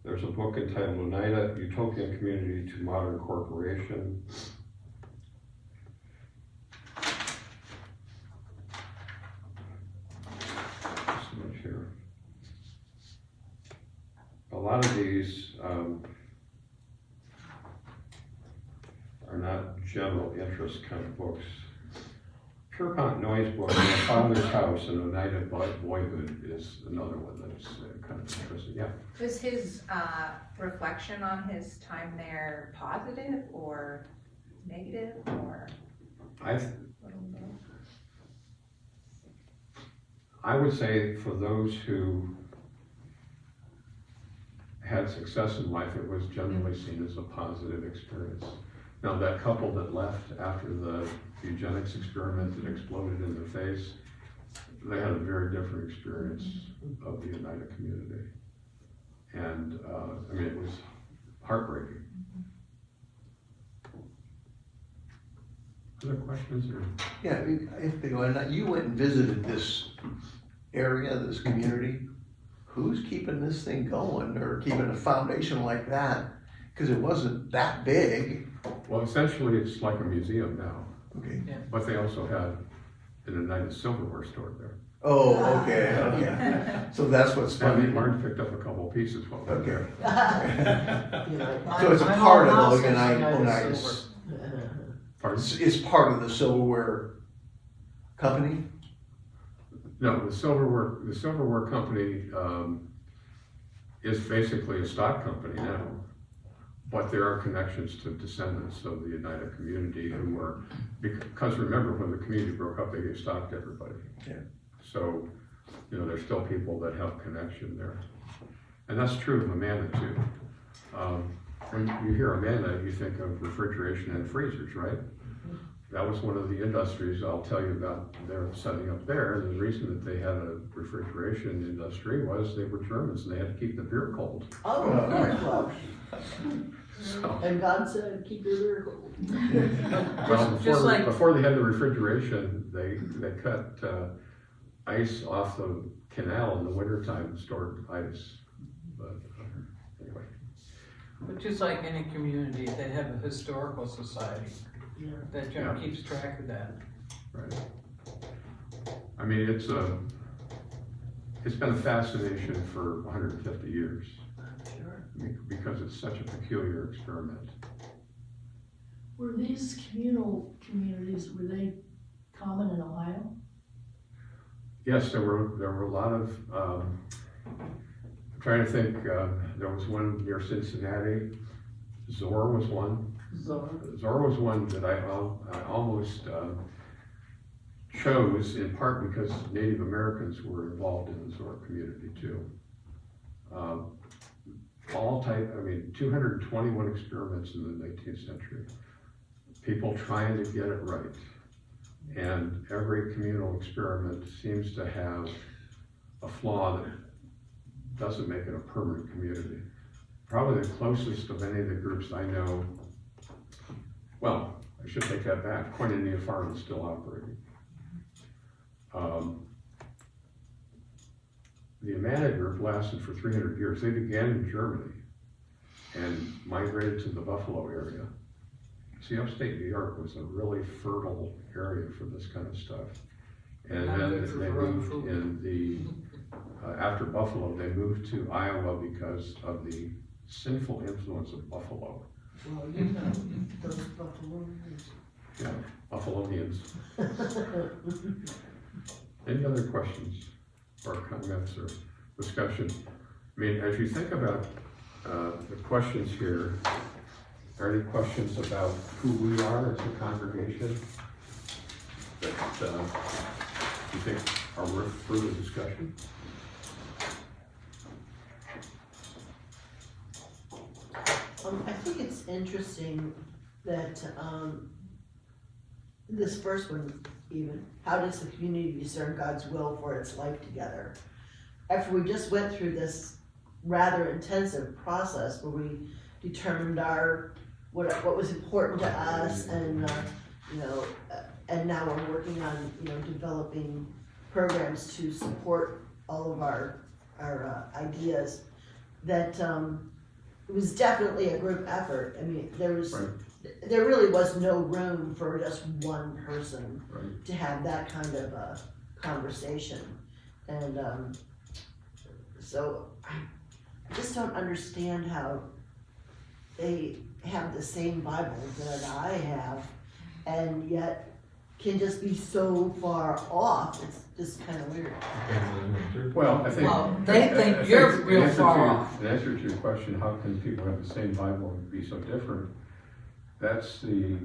there's a book entitled Oneida, Utopian Community to Modern Corporation. Just a minute here. A lot of these are not general interest kind of books. Pierpont Noy's book, My Father's House in Oneida Boyhood, is another one that's kind of interesting. Yeah. Was his reflection on his time there positive or negative or? I would say for those who had success in life, it was generally seen as a positive experience. Now, that couple that left after the eugenics experiment that exploded in their face, they had a very different experience of the Oneida community. And, I mean, it was heartbreaking. Other questions? Or? Yeah, I mean, if they go, and you went and visited this area, this community, who's keeping this thing going or keeping a foundation like that? Because it wasn't that big. Well, essentially, it's like a museum now. Okay. Yeah. But they also had an Oneida silverware store there. Oh, okay, okay. So that's what's funny. Martin picked up a couple pieces while we were Okay. there. So it's a part of the United Oneida. Silver. Pardon? It's part of the silverware company? No, the silverware company, is basically a stock company now. But there are connections to descendants of the Oneida Community who were, because remember, when the community broke up, they gave stock to everybody. Yeah. So, there's still people that have connection there. And that's true of Amanda too. When you hear Amanda, you think of refrigeration and freezers, right? That was one of the industries I'll tell you about their setting up there. And the reason that they had a refrigeration industry was they were Germans and they had to keep the beer cold. Oh, of course, So, and God said, keep your beer cold. well, Just like- before they had the refrigeration, they cut ice off the canal in the wintertime and stored ice. But anyway, But just like any community, they have a historical society Yeah. that Yeah. keeps track of that. right. I mean, it's been a fascination for 150 years Sure. because it's such a peculiar experiment. Were these communal communities, were they common in Ohio? Yes, there were a lot of, I'm trying to think, there was one near Cincinnati, Zor was one. Zor was one that I almost chose in part because Native Americans were involved in the Zor community too. 221 experiments in the 19th century. People trying to get it right. And every communal experiment seems to have a flaw that doesn't make it a permanent community. Probably the closest of any of the groups I know, well, I should take that back, Koinonia Farm is still operating. The Amana group lasted for 300 years. They began in Germany and migrated to the Buffalo area. See, upstate New York was a really fertile area for this kind of stuff. And Not then good for they growing moved food. in the, after Buffalo, they moved to Iowa because of the sinful influence of buffalo. Well, you know, those Buffaloes. Yeah, Buffalonians. Any other questions or comments or discussion? I mean, as you think about the questions here, are there any questions about who we are as a congregation that you think are worth further discussion? I think it's interesting that, this first one even, how does the community discern God's will for its life together? After we just went through this rather intensive process where we determined what was important to us and, and now we're working on, developing programs to support all of our ideas, that, it was definitely a group effort. I mean, there really was no room for just one person Right. to have that kind of a conversation. And so I just don't understand how they have the same Bible that I have and yet can just be so far off. It's just kind of weird. Well, I think. Well, they think you're the real answer far to- off. The answer to your question, how can people have the same Bible and be so different? That's the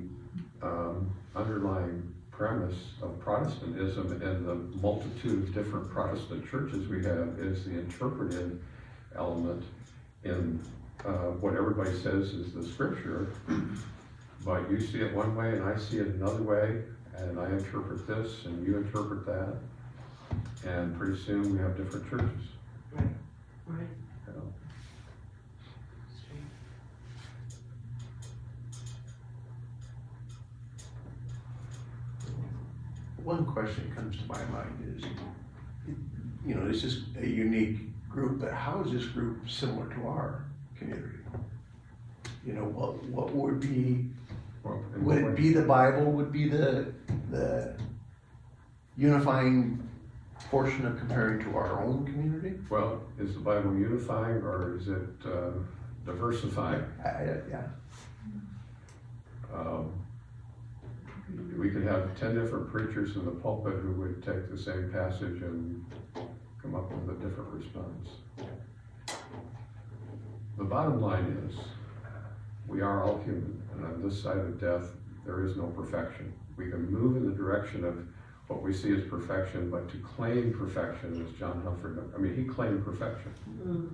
underlying premise of Protestantism and the multitude of different Protestant churches we have is the interpretive element in what everybody says is the scripture. But you see it one way and I see it another way, and I interpret this and you interpret that. And pretty soon we have different churches. Right. You know. One question comes to my mind is, this is a unique group, but how is this group similar to our community? What would be, Well, in would what it way? be the Bible would be the unifying portion of comparing to our own community? Well, is the Bible unifying or is it diversifying? Yeah. we could have 10 different preachers in the pulpit who would take the same passage and come up with a different response. The bottom line is, we are all human, and on this side of death, there is no perfection. We can move in the direction of what we see as perfection, but to claim perfection, as John Humphrey, he claimed perfection. Mm.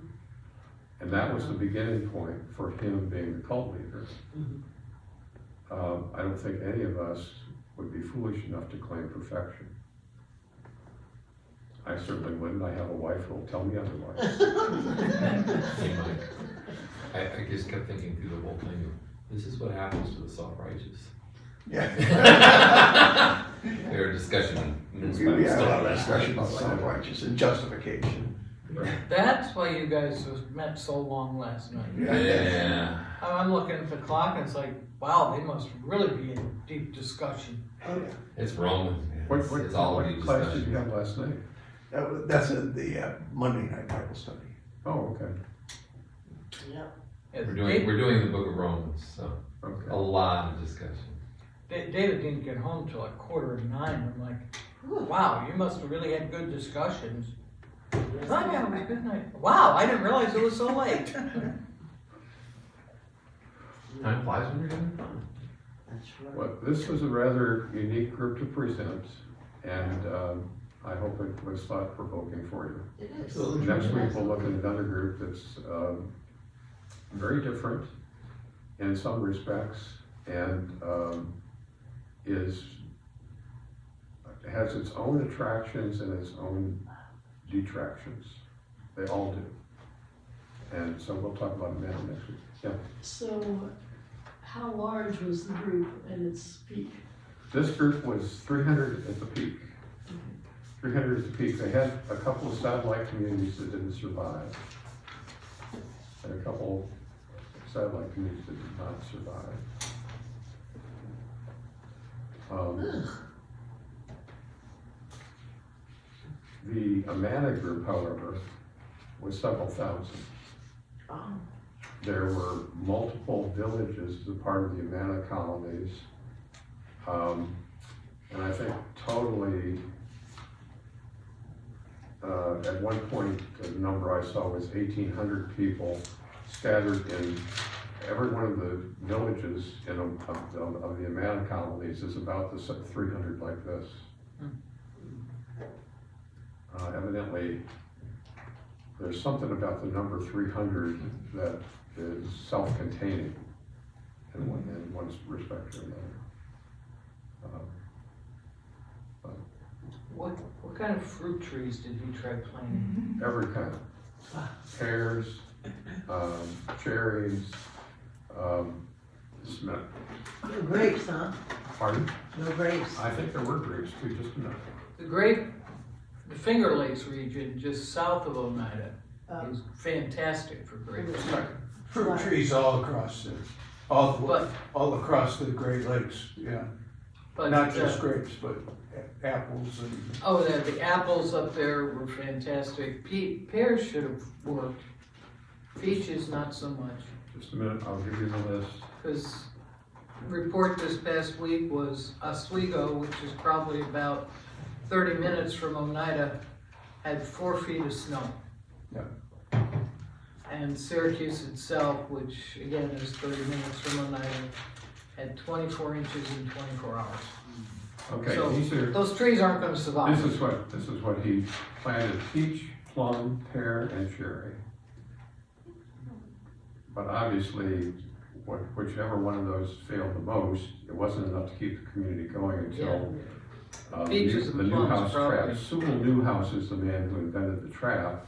And that was the beginning point for him being the cult leader. I don't think any of us would be foolish enough to claim perfection. I certainly wouldn't. I have a wife who will tell me otherwise. Hey, Mike, I just kept thinking through the whole thing, this is what happens to the self-righteous. Yeah. Their discussion. We had a lot of discussion about self-righteous and justification. That's why you guys met so long last night. Yeah. I'm looking at the clock and it's like, wow, they must really be in deep discussion. Oh, yeah. It's Romans, man. What It's all deep class did you discussion. have last night? That's the Monday night Bible study. Oh, okay. Yep. Yeah, We're doing the book of Romans, so Okay. a lot of discussion. David didn't get home till like 8:45. I'm like, wow, you must have really had good discussions. Oh yeah, it was a good night. Wow, I didn't realize it was so late. Time flies when you're having fun. That's right. Well, this was a rather unique group to present, and I hope it was thought-provoking for you. It is. So Next week, we'll look at another group that's very different in some respects, and has its own attractions and its own detractions. They all do. And so we'll talk about them next week. Yeah. So, how large was the group at its peak? This group was 300 at the peak. 300 at the peak. They had a couple of satellite communities that didn't survive. And a couple satellite communities that did not survive. The Amana group, however, was several thousand. Oh. There were multiple villages as a part of the Amana colonies. And I think totally, at one point, the number I saw was 1,800 people scattered in every one of the villages of the Amana colonies is about the 300 like this. Evidently, there's something about the number 300 that is self-containing in one respect or another. What kind of fruit trees did you try planting? Every kind. Pears, cherries, No grapes, huh? pardon? No grapes. I think there were grapes too, just enough. The Finger Lakes region, just south of Oneida, is fantastic for grapes. Fruit trees all across But- all across the Great Lakes, yeah. But, Not just grapes, but apples and. oh, the apples up there were fantastic. Pears should have worked. Peaches, not so much. Just a minute, I'll give you the list. Because report this past week was Oswego, which is probably about 30 minutes from Oneida, had 4 feet of snow. Yeah. And Syracuse itself, which again is 30 minutes from Oneida, had 24 inches in 24 hours. Okay, So these are, those trees aren't going to survive. this is what he planted: peach, plum, pear, and cherry. But obviously, whichever one of those failed the most, it wasn't enough to keep the community going until Peaches the and plums, Newhouse probably. trap. Sewell Newhouse is the man who invented the trap.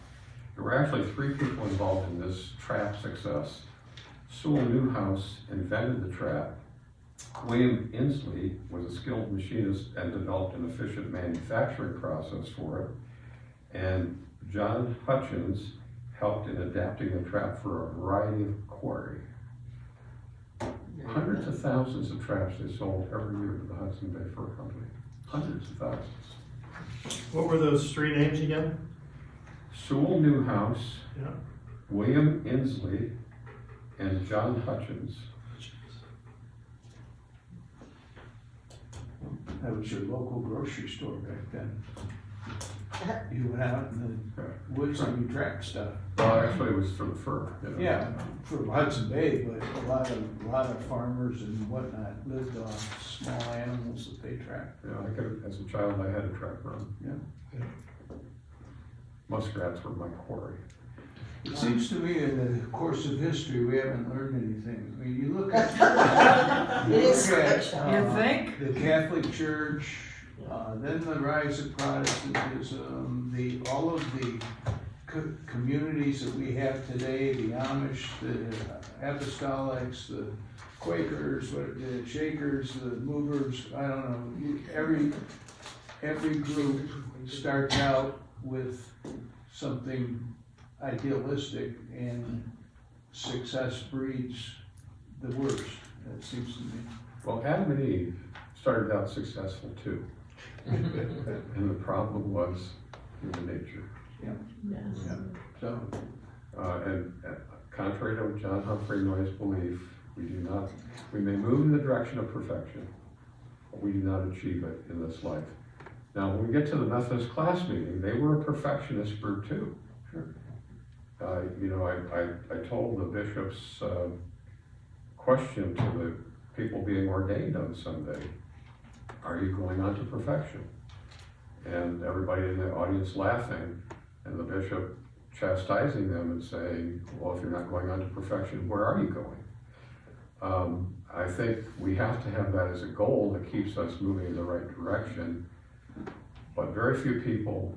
There were actually 3 people involved in this trap success. Sewell Newhouse invented the trap. William Inslee was a skilled machinist and developed an efficient manufacturing process for it. And John Hutchins helped in adapting the trap for a variety of quarry. Hundreds of thousands of traps they sold every year to the Hudson Bay Fur Company. Hundreds of thousands. What were those 3 names again? Sewell Newhouse, Yeah. William Inslee, and John Hutchins. That was your local grocery store back then. You went out in the woods and you tracked stuff. Well, actually, it was for the fur, you know. Yeah, from Hudson Bay, but a lot of farmers and whatnot lived on small animals that they tracked. You know, I could, as a child, I had a track run. Yeah. Muskrats were my quarry. It seems to me in the course of history, we haven't learned anything. I mean, you look at, It is such You think? the Catholic Church, then the rise of Protestantism, all of the communities that we have today, the Amish, the Apostolics, the Quakers, the Shakers, the Movers, I don't know, every group starts out with something idealistic, and success breeds the worst, it seems to me. Well, Adam and Eve started out successful too. And the problem was human nature. Yes. Yeah. So, And contrary to John Humphrey Noy's belief, we may move in the direction of perfection, but we do not achieve it in this life. Now, when we get to the Methodist class meeting, they were a perfectionist group too. Sure. You know, I told the bishop's question to the people being ordained on Sunday, are you going on to perfection? And everybody in the audience laughing, and the bishop chastising them and saying, well, if you're not going on to perfection, where are you going? I think we have to have that as a goal that keeps us moving in the right direction, but very few people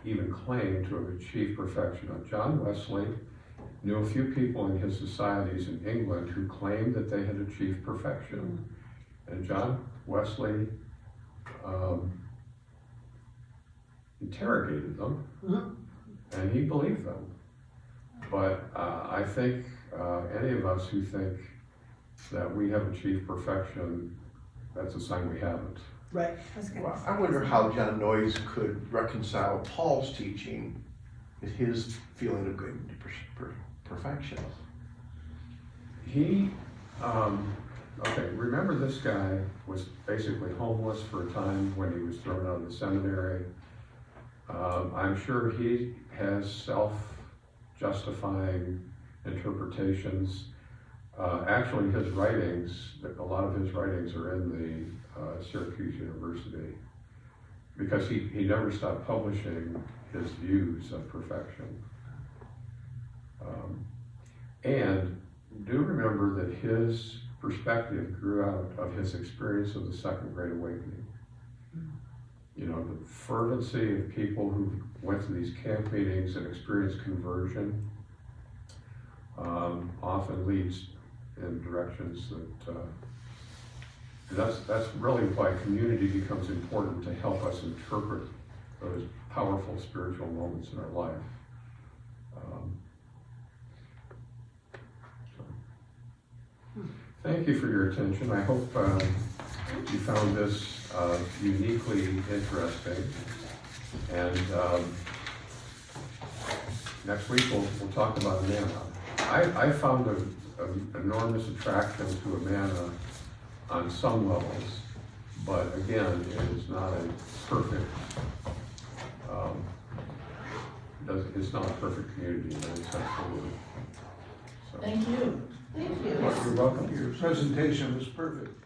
even claim to have achieved perfection. Now, John Wesley knew a few people in his societies in England who claimed that they had achieved perfection. And John Wesley interrogated them, and he believed them. But I think any of us who think that we have achieved perfection, that's a sign we haven't. Right. Well, I wonder how John Noyes could reconcile Paul's teaching with his feeling of good perfection. He, okay, remember this guy was basically homeless for a time when he was thrown out of the seminary. I'm sure he has self-justifying interpretations. Actually, his writings, a lot of his writings are in the Syracuse University, because he never stopped publishing his views of perfection. And do remember that his perspective grew out of his experience of the Second Great Awakening. You know, the fervency of people who went to these camp meetings and experienced conversion often leads in directions that that's really why community becomes important, to help us interpret those powerful spiritual moments in our life. Thank you for your attention. I hope you found this uniquely interesting. And next week we'll talk about manna. I found an enormous attraction to a manna on some levels, but again, it is not a perfect, it's not a perfect community in any sense of the word. So, Thank you. Thank you. you're welcome. Your presentation was perfect.